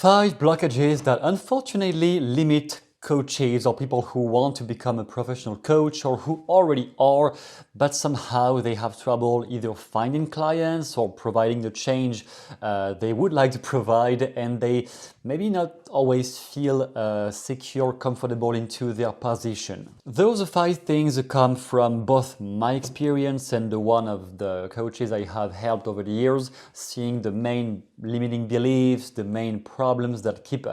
5 blockages that unfortunately limit coaches or people who want to become a professional coach or who already are, but somehow they have trouble either finding clients or providing the change they would like to provide, and they maybe not always feel secure, comfortable into their position. Those 5 things come from both my experience and the one of the coaches I have helped over the years, seeing the main limiting beliefs, the main problems that keep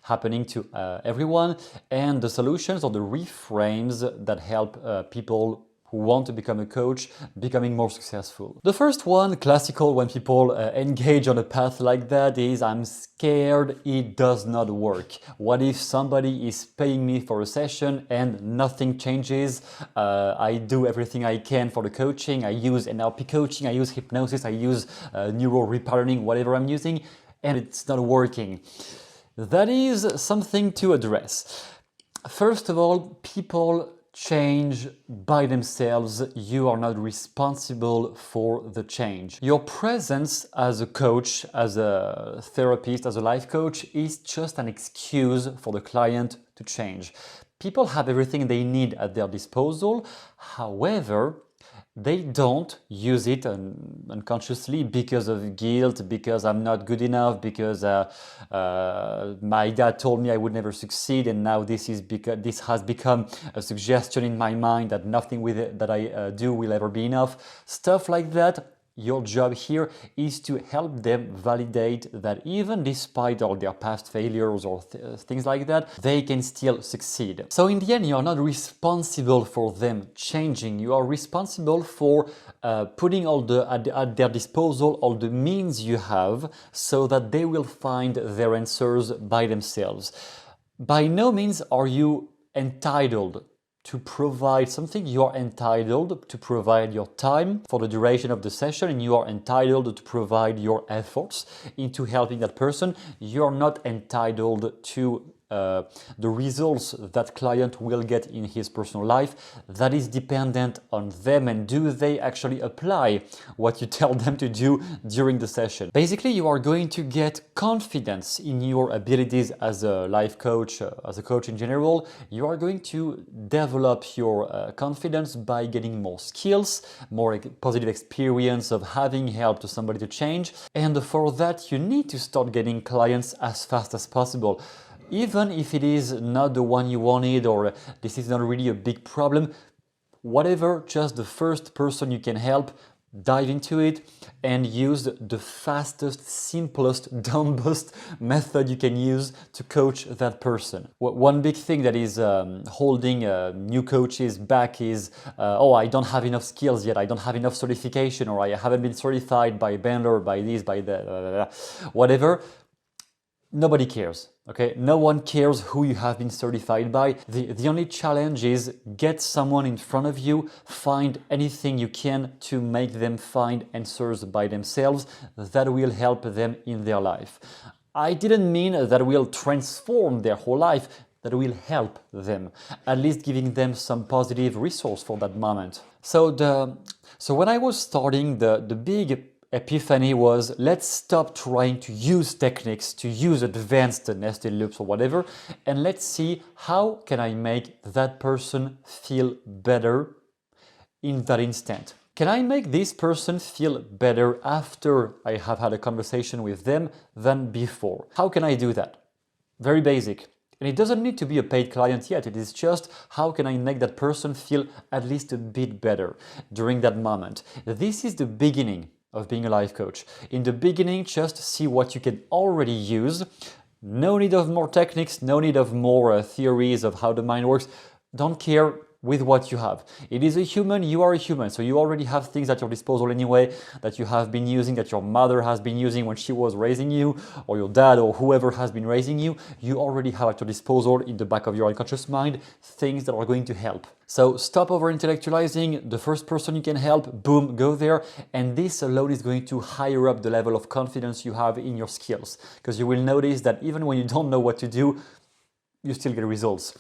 happening to everyone, and the solutions or the reframes that help people who want to become a coach becoming more successful. The first one, classical when people engage on a path like that, is I'm scared it does not work. What if somebody is paying me for a session and nothing changes? I do everything I can for the coaching. I use NLP coaching, I use hypnosis, I use neuro repatterning, whatever I'm using, and it's not working. That is something to address. First of all, people change by themselves. You are not responsible for the change. Your presence as a coach, as a therapist, as a life coach is just an excuse for the client to change. People have everything they need at their disposal. However, they don't use it unconsciously because of guilt, because I'm not good enough, because my dad told me I would never succeed, and now this has become a suggestion in my mind that nothing with it that I do will ever be enough. Stuff like that. Your job here is to help them validate that even despite all their past failures or things like that, they can still succeed. So in the end, you are not responsible for them changing. You are responsible for putting at their disposal all the means you have so that they will find their answers by themselves. By no means are you entitled to provide something. You are entitled to provide your time for the duration of the session, and you are entitled to provide your efforts into helping that person. You are not entitled to the results that client will get in his personal life. That is dependent on them, and do they actually apply what you tell them to do during the session. Basically, you are going to get confidence in your abilities as a life coach, as a coach in general. You are going to develop your confidence by getting more skills, more positive experience of having helped somebody to change, and for that you need to start getting clients as fast as possible. Even if it is not the one you wanted, or this is not really a big problem, whatever, just the first person you can help, dive into it and use the fastest, simplest, dumbest method you can use to coach that person. One big thing that is holding new coaches back is, oh, I don't have enough skills yet, I don't have enough certification, or I haven't been certified by Bandler, by this, by that, whatever. Nobody cares, okay? No one cares who you have been certified by. The only challenge is get someone in front of you, find anything you can to make them find answers by themselves that will help them in their life. I didn't mean that will transform their whole life, that will help them, at least giving them some positive resource for that moment. So when I was starting, the big epiphany was, let's stop trying to use techniques, to use advanced nested loops or whatever, and let's see how can I make that person feel better in that instant. Can I make this person feel better after I have had a conversation with them than before? How can I do that? Very basic. And it doesn't need to be a paid client yet. It is just, how can I make that person feel at least a bit better during that moment? This is the beginning of being a life coach. In the beginning, just see what you can already use. No need of more techniques, no need of more theories of how the mind works. Don't care with what you have. It is a human, you are a human, so you already have things at your disposal anyway that you have been using, that your mother has been using when she was raising you, or your dad, or whoever has been raising you. You already have at your disposal, in the back of your unconscious mind, things that are going to help. So stop over-intellectualizing. The first person you can help, boom, go there. And this alone is going to higher up the level of confidence you have in your skills. Because you will notice that even when you don't know what to do, you still get results.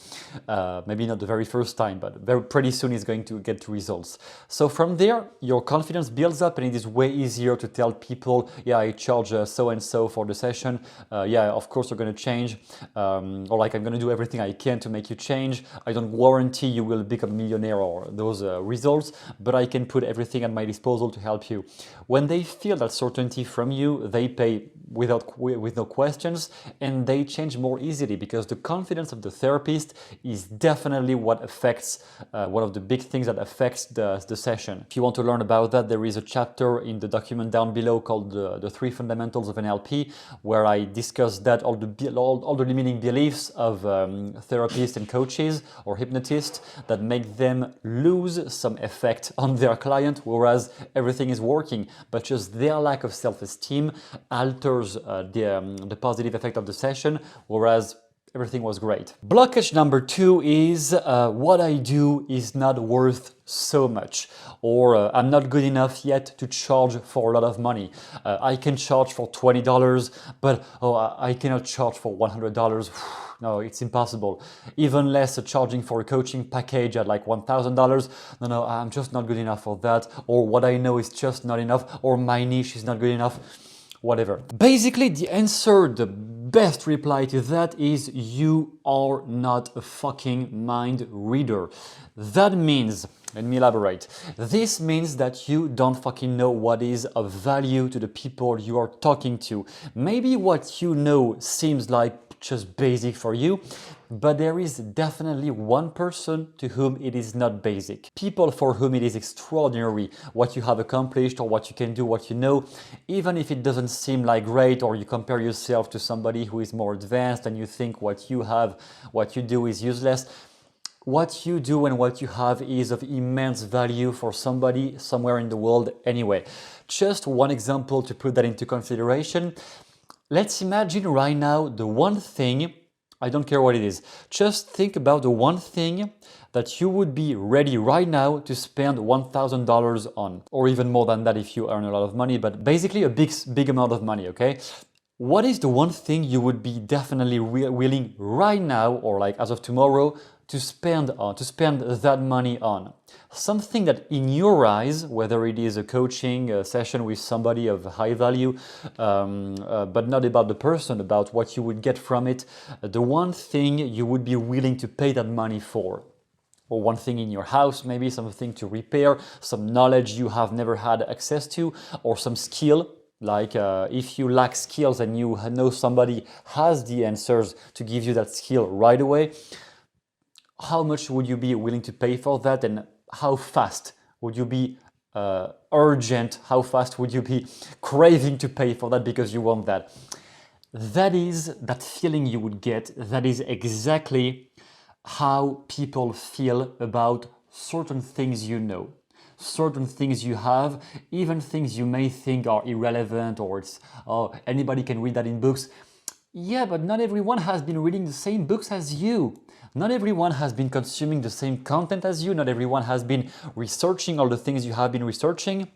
Maybe not the very first time, but pretty soon it's going to get results. So from there, your confidence builds up, and it is way easier to tell people, yeah, I charge so-and-so for the session. Yeah, of course you're going to change. Or like, I'm going to do everything I can to make you change. I don't guarantee you will become a millionaire or those results, but I can put everything at my disposal to help you. When they feel that certainty from you, they pay with no questions, and they change more easily, because the confidence of the therapist is definitely what affects, one of the big things that affects the session. If you want to learn about that, there is a chapter in the document down below called the 3 Fundamentals of NLP, where I discuss that, all the limiting beliefs of therapists and coaches or hypnotists that make them lose some effect on their client, whereas everything is working, but just their lack of self-esteem alters the positive effect of the session, whereas everything was great. Blockage number 2 is what I do is not worth so much, or I'm not good enough yet to charge for a lot of money. I can charge for $20, but I cannot charge for $100. No, it's impossible. Even less charging for a coaching package at like $1,000. No, I'm just not good enough for that, or what I know is just not enough, or my niche is not good enough. Whatever. Basically, the answer, the best reply to that is you are not a fucking mind reader. That means, let me elaborate. This means that you don't fucking know what is of value to the people you are talking to. Maybe what you know seems like just basic for you, but there is definitely one person to whom it is not basic. People for whom it is extraordinary what you have accomplished, or what you can do, what you know, even if it doesn't seem like great, or you compare yourself to somebody who is more advanced and you think what you have, what you do is useless. What you do and what you have is of immense value for somebody somewhere in the world anyway. Just one example to put that into consideration. Let's imagine right now the one thing, I don't care what it is, just think about the one thing that you would be ready right now to spend $1,000 on, or even more than that if you earn a lot of money, but basically a big amount of money, okay? What is the one thing you would be definitely willing right now, or like as of tomorrow, to spend that money on? Something that in your eyes, whether it is a coaching session with somebody of high value, but not about the person, about what you would get from it, the one thing you would be willing to pay that money for. Or one thing in your house, maybe something to repair, some knowledge you have never had access to, or some skill. Like if you lack skills and you know somebody has the answers to give you that skill right away, how much would you be willing to pay for that, and how fast would you be urgent, how fast would you be craving to pay for that because you want that? That is that feeling you would get. That is exactly how people feel about certain things you know, certain things you have, even things you may think are irrelevant, or it's, oh, anybody can read that in books. Yeah, but not everyone has been reading the same books as you. Not everyone has been consuming the same content as you. Not everyone has been researching all the things you have been researching.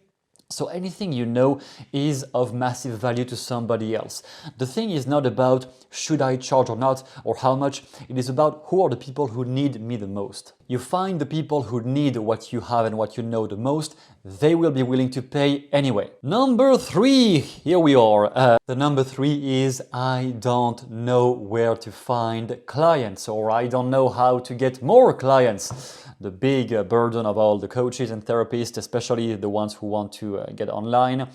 So anything you know is of massive value to somebody else. The thing is not about should I charge or not, or how much. It is about who are the people who need me the most. You find the people who need what you have and what you know the most, they will be willing to pay anyway. Number 3, here we are. The number 3 is I don't know where to find clients, or I don't know how to get more clients. The big burden of all the coaches and therapists, especially the ones who want to get online,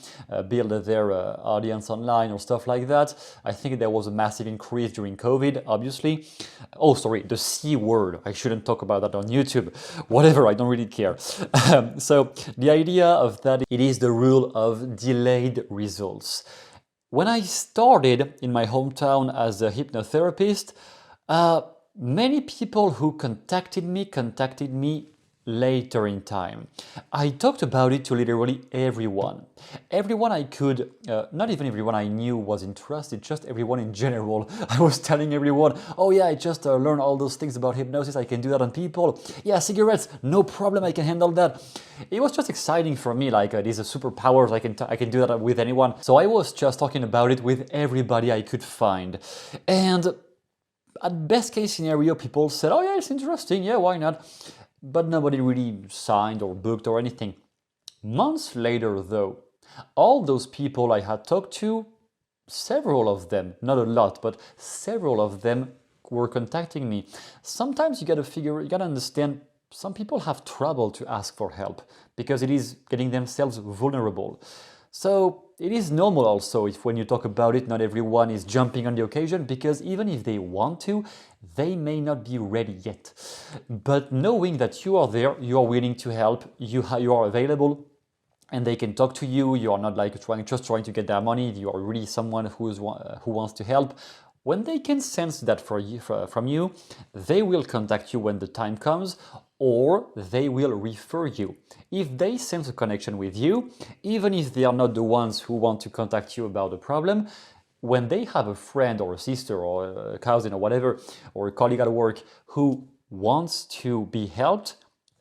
build their audience online or stuff like that. I think there was a massive increase during COVID, obviously. Oh, sorry, the C word. I shouldn't talk about that on YouTube. Whatever, I don't really care. So the idea of that, it is the rule of delayed results. When I started in my hometown as a hypnotherapist, many people who contacted me later in time. I talked about it to literally everyone. Everyone I could, not even everyone I knew was interested, just everyone in general. I was telling everyone, oh yeah, I just learned all those things about hypnosis, I can do that on people. Yeah, cigarettes, no problem, I can handle that. It was just exciting for me, like these are superpowers, I can do that with anyone. So I was just talking about it with everybody I could find. And At best case scenario, people said, oh yeah, it's interesting, yeah, why not? But nobody really signed or booked or anything. Months later though, all those people I had talked to, several of them, not a lot, but several of them were contacting me. Sometimes you gotta understand, some people have trouble to ask for help because it is getting themselves vulnerable. So it is normal also if when you talk about it, not everyone is jumping on the occasion, because even if they want to, they may not be ready yet. But knowing that you are there, you are willing to help, you are available, and they can talk to you, you are not like just trying to get their money, you are really someone who wants to help. When they can sense that from you, they will contact you when the time comes, or they will refer you. If they sense a connection with you, even if they are not the ones who want to contact you about the problem, when they have a friend or a sister or a cousin or whatever, or a colleague at work who wants to be helped,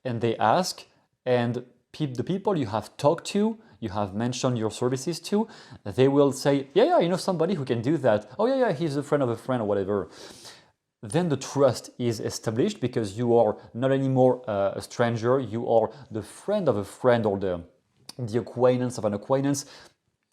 and they ask, and the people you have talked to, you have mentioned your services to, they will say, yeah, you know somebody who can do that. Oh yeah, he's a friend of a friend or whatever. Then the trust is established because you are not anymore a stranger, you are the friend of a friend or the acquaintance of an acquaintance.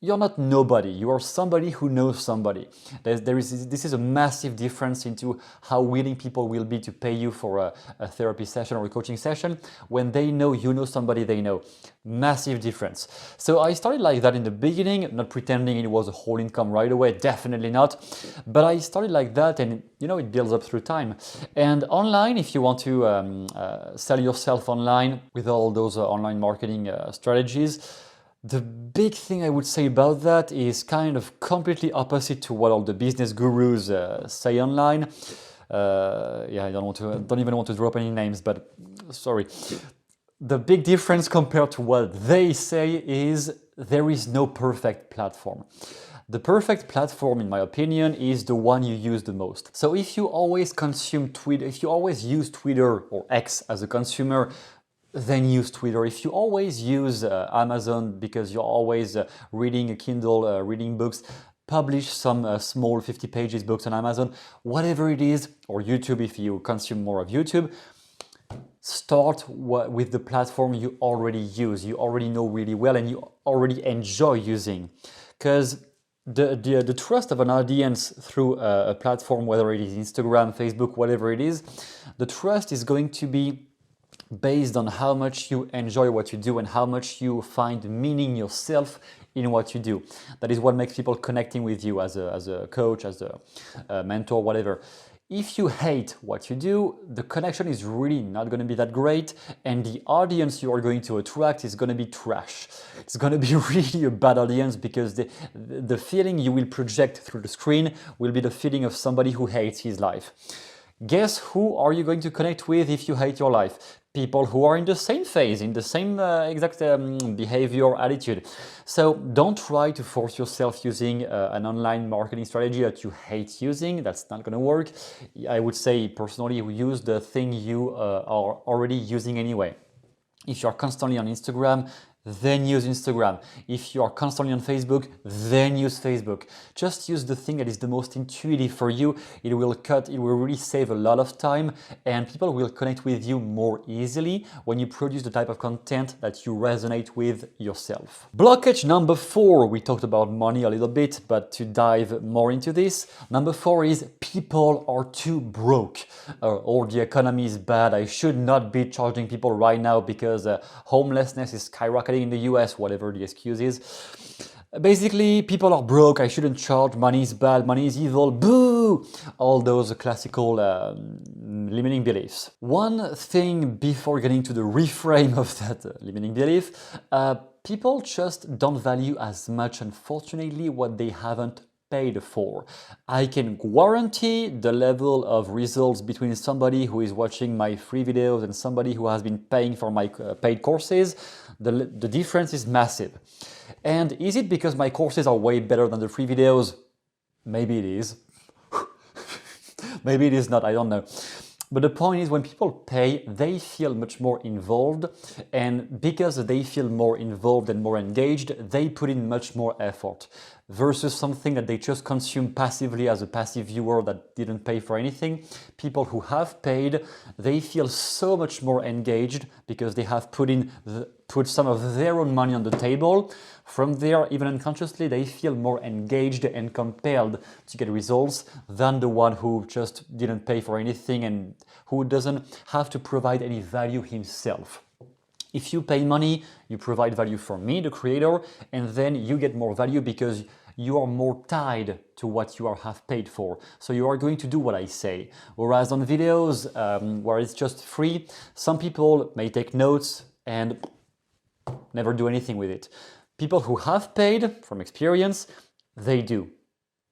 You're not nobody, you are somebody who knows somebody. This is a massive difference into how willing people will be to pay you for a therapy session or a coaching session when they know you know somebody they know. Massive difference. So I started like that in the beginning, not pretending it was a whole income right away, definitely not. But I started like that, and it builds up through time. And online, if you want to sell yourself online with all those online marketing strategies, the big thing I would say about that is kind of completely opposite to what all the business gurus say online. I don't even want to drop any names, but sorry. The big difference compared to what they say is there is no perfect platform. The perfect platform, in my opinion, is the one you use the most. So if you always consume Twitter, if you always use Twitter or X as a consumer, then use Twitter. If you always use Amazon because you're always reading a Kindle, reading books, publish some small 50 pages books on Amazon, whatever it is, or YouTube if you consume more of YouTube, start with the platform you already use, you already know really well, and you already enjoy using. Because the trust of an audience through a platform, whether it is Instagram, Facebook, whatever it is, the trust is going to be based on how much you enjoy what you do and how much you find meaning yourself in what you do. That is what makes people connecting with you as a coach, as a mentor, whatever. If you hate what you do, the connection is really not going to be that great, and the audience you are going to attract is going to be trash. It's going to be really a bad audience, because the feeling you will project through the screen will be the feeling of somebody who hates his life. Guess who are you going to connect with if you hate your life? People who are in the same phase, in the same exact behavior, attitude. So don't try to force yourself using an online marketing strategy that you hate using. That's not going to work. I would say personally, use the thing you are already using anyway. If you're constantly on Instagram, then use Instagram. If you are constantly on Facebook, then use Facebook. Just use the thing that is the most intuitive for you. It will really save a lot of time, and people will connect with you more easily when you produce the type of content that you resonate with yourself. Blockage number 4, we talked about money a little bit, but to dive more into this, number 4 is people are too broke, or the economy is bad. I should not be charging people right now because homelessness is skyrocketing in the US, whatever the excuse is. Basically, people are broke, I shouldn't charge, money is bad, money is evil, boo! All those classical limiting beliefs. One thing before getting to the reframe of that limiting belief, people just don't value as much, unfortunately, what they haven't paid for. I can guarantee the level of results between somebody who is watching my free videos and somebody who has been paying for my paid courses. The difference is massive. And is it because my courses are way better than the free videos? Maybe it is. Maybe it is not, I don't know. But the point is, when people pay, they feel much more involved, and because they feel more involved and more engaged, they put in much more effort. versus something that they just consume passively as a passive viewer that didn't pay for anything. People who have paid, they feel so much more engaged because they have put some of their own money on the table. From there, even unconsciously, they feel more engaged and compelled to get results than the one who just didn't pay for anything and who doesn't have to provide any value himself. If you pay money, you provide value for me, the creator, and then you get more value because you are more tied to what you have paid for. So you are going to do what I say. Whereas on videos where it's just free, some people may take notes and never do anything with it. People who have paid, from experience, they do.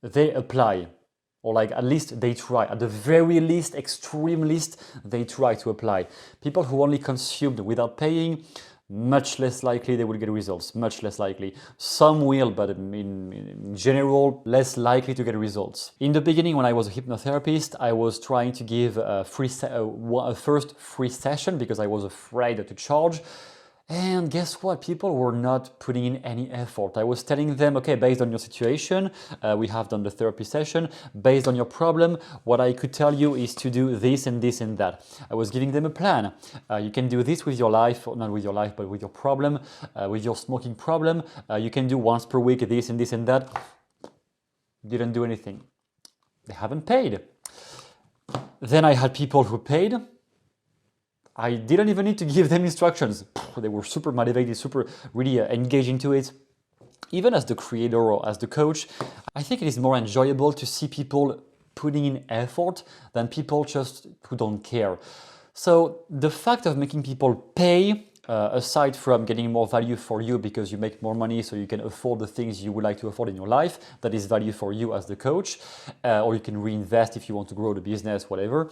They apply. Or like at least they try. At the very least, extreme least, they try to apply. People who only consumed without paying, much less likely they will get results, much less likely. Some will, but in general, less likely to get results. In the beginning, when I was a hypnotherapist, I was trying to give a first free session because I was afraid to charge. And guess what? People were not putting in any effort. I was telling them, okay, based on your situation, we have done the therapy session. Based on your problem, what I could tell you is to do this and this and that. I was giving them a plan. You can do this with your life, or not with your life, but with your problem, with your smoking problem. You can do once per week this and this and that. Didn't do anything. They haven't paid. Then I had people who paid. I didn't even need to give them instructions. They were super motivated, super really engaged into it. Even as the creator or as the coach, I think it is more enjoyable to see people putting in effort than people just who don't care. So the fact of making people pay, aside from getting more value for you because you make more money so you can afford the things you would like to afford in your life, that is value for you as the coach, or you can reinvest if you want to grow the business, whatever.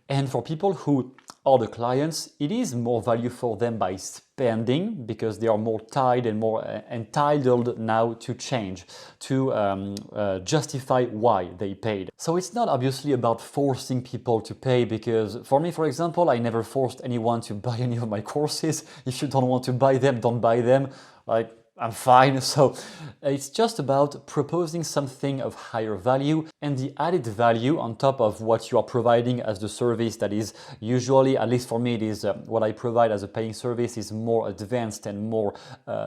And for people who are the clients, it is more value for them by spending because they are more tied and more entitled now to change, to justify why they paid. So it's not obviously about forcing people to pay, because for me, for example, I never forced anyone to buy any of my courses. If you don't want to buy them, don't buy them. Like, I'm fine. So it's just about proposing something of higher value, and the added value on top of what you are providing as the service that is usually, at least for me, it is what I provide as a paying service is more advanced and more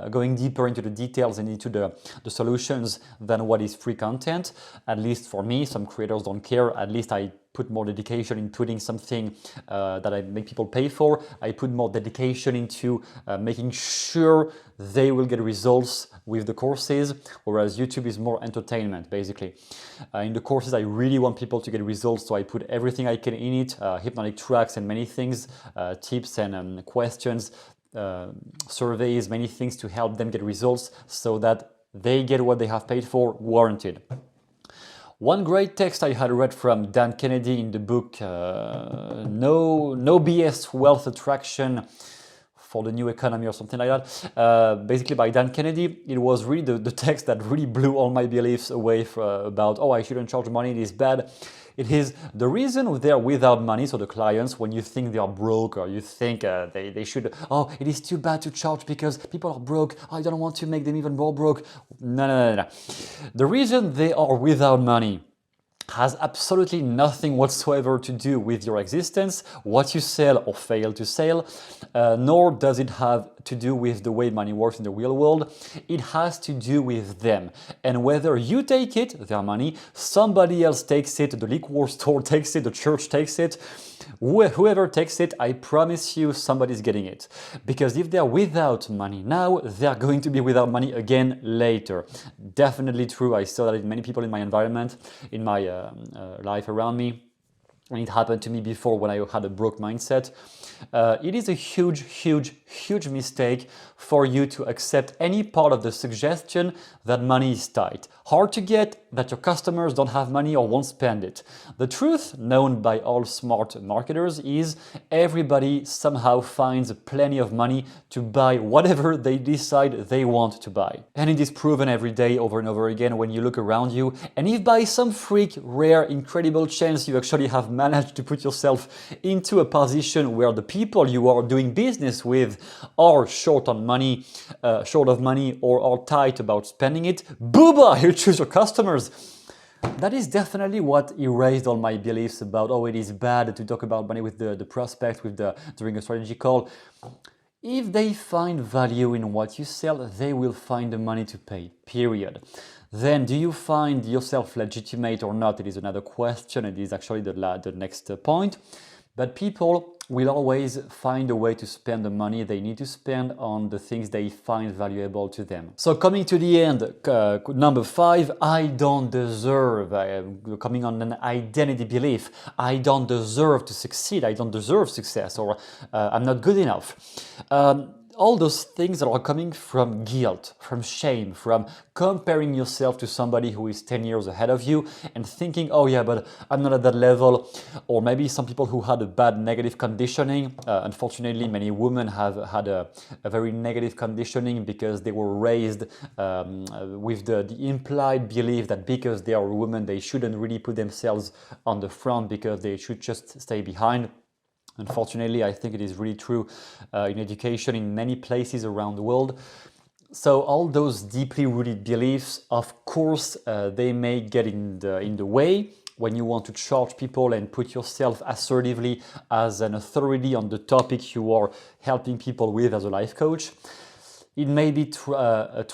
going deeper into the details and into the solutions than what is free content. At least for me, some creators don't care. At least I put more dedication in putting something that I make people pay for. I put more dedication into making sure they will get results with the courses, whereas YouTube is more entertainment, basically. In the courses, I really want people to get results, so I put everything I can in it, hypnotic tracks and many things, tips and questions, surveys, many things to help them get results so that they get what they have paid for, guaranteed. One great text I had read from Dan Kennedy in the book No BS Wealth Attraction for the New Economy or something like that, basically by Dan Kennedy. It was really the text that really blew all my beliefs away about, oh, I shouldn't charge money, it is bad. It is the reason they're without money, so the clients, when you think they are broke or you think they should, oh, it is too bad to charge because people are broke, I don't want to make them even more broke. No. The reason they are without money has absolutely nothing whatsoever to do with your existence, what you sell or fail to sell, nor does it have to do with the way money works in the real world. It has to do with them. And whether you take it, their money, somebody else takes it, the liquor store takes it, the church takes it, whoever takes it, I promise you somebody's getting it. Because if they're without money now, they're going to be without money again later. Definitely true. I saw that in many people in my environment, in my life around me. And it happened to me before when I had a broke mindset. It is a huge mistake for you to accept any part of the suggestion that money is tight. Hard to get, that your customers don't have money or won't spend it. The truth, known by all smart marketers, is everybody somehow finds plenty of money to buy whatever they decide they want to buy. And it is proven every day over and over again when you look around you. And if by some freak, rare, incredible chance you actually have manage to put yourself into a position where the people you are doing business with are short of money or are tight about spending it, booba, you choose your customers. That is definitely what erased all my beliefs about, oh, it is bad to talk about money with the prospect during a strategy call. If they find value in what you sell, they will find the money to pay, period. Then, do you find yourself legitimate or not? It is another question. It is actually the next point. But people will always find a way to spend the money they need to spend on the things they find valuable to them. So coming to the end, number 5, I don't deserve, coming on an identity belief, I don't deserve to succeed, I don't deserve success, or I'm not good enough. All those things that are coming from guilt, from shame, from comparing yourself to somebody who is 10 years ahead of you and thinking, oh yeah, but I'm not at that level. Or maybe some people who had a bad negative conditioning. Unfortunately, many women have had a very negative conditioning because they were raised with the implied belief that because they are women, they shouldn't really put themselves on the front because they should just stay behind. Unfortunately, I think it is really true in education in many places around the world. So all those deeply rooted beliefs, of course, they may get in the way when you want to charge people and put yourself assertively as an authority on the topic you are helping people with as a life coach. It may be a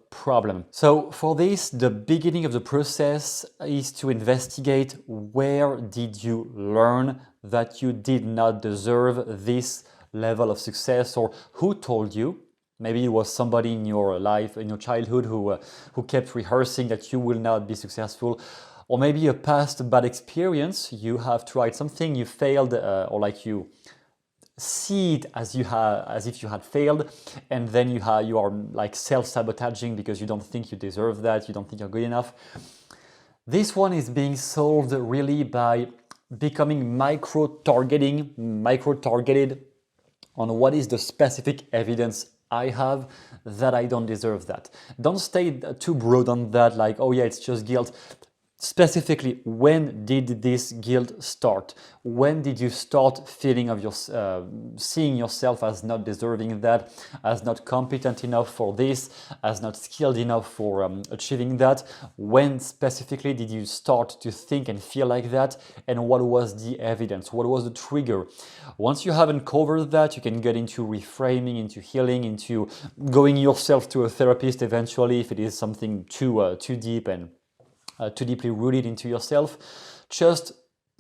problem. So for this, the beginning of the process is to investigate where did you learn that you did not deserve this level of success, or who told you. Maybe it was somebody in your life, in your childhood, who kept rehearsing that you will not be successful. Or maybe a past bad experience, you have tried something, you failed, or like you see it as if you had failed, and then you are like self-sabotaging because you don't think you deserve that, you don't think you're good enough. This one is being solved really by becoming micro-targeted on what is the specific evidence I have that I don't deserve that. Don't stay too broad on that, like, oh yeah, it's just guilt. Specifically, when did this guilt start? When did you start feeling of seeing yourself as not deserving that, as not competent enough for this, as not skilled enough for achieving that? When specifically did you start to think and feel like that? And what was the evidence? What was the trigger? Once you have uncovered that, you can get into reframing, into healing, into going yourself to a therapist eventually if it is something too deep and too deeply rooted into yourself. Just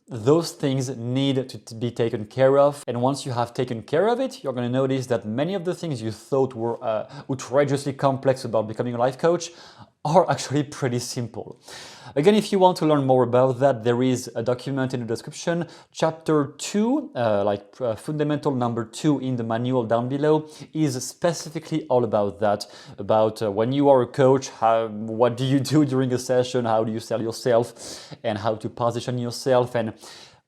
those things need to be taken care of. And once you have taken care of it, you're going to notice that many of the things you thought were outrageously complex about becoming a life coach are actually pretty simple. Again, if you want to learn more about that, there is a document in the description. Chapter 2, fundamental number 2 in the manual down below, is specifically all about that, about when you are a coach, what do you do during a session, how do you sell yourself, and how to position yourself, and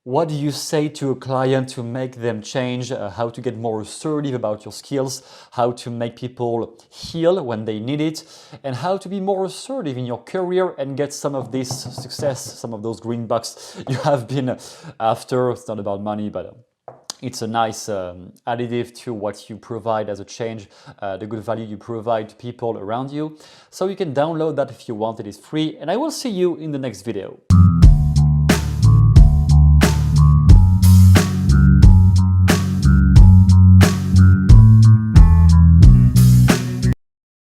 what do you say to a client to make them change, how to get more assertive about your skills, how to make people heal when they need it, and how to be more assertive in your career and get some of this success, some of those green bucks you have been after. It's not about money, but it's a nice additive to what you provide as a change, the good value you provide to people around you. So you can download that if you want. It is free, and I will see you in the next video.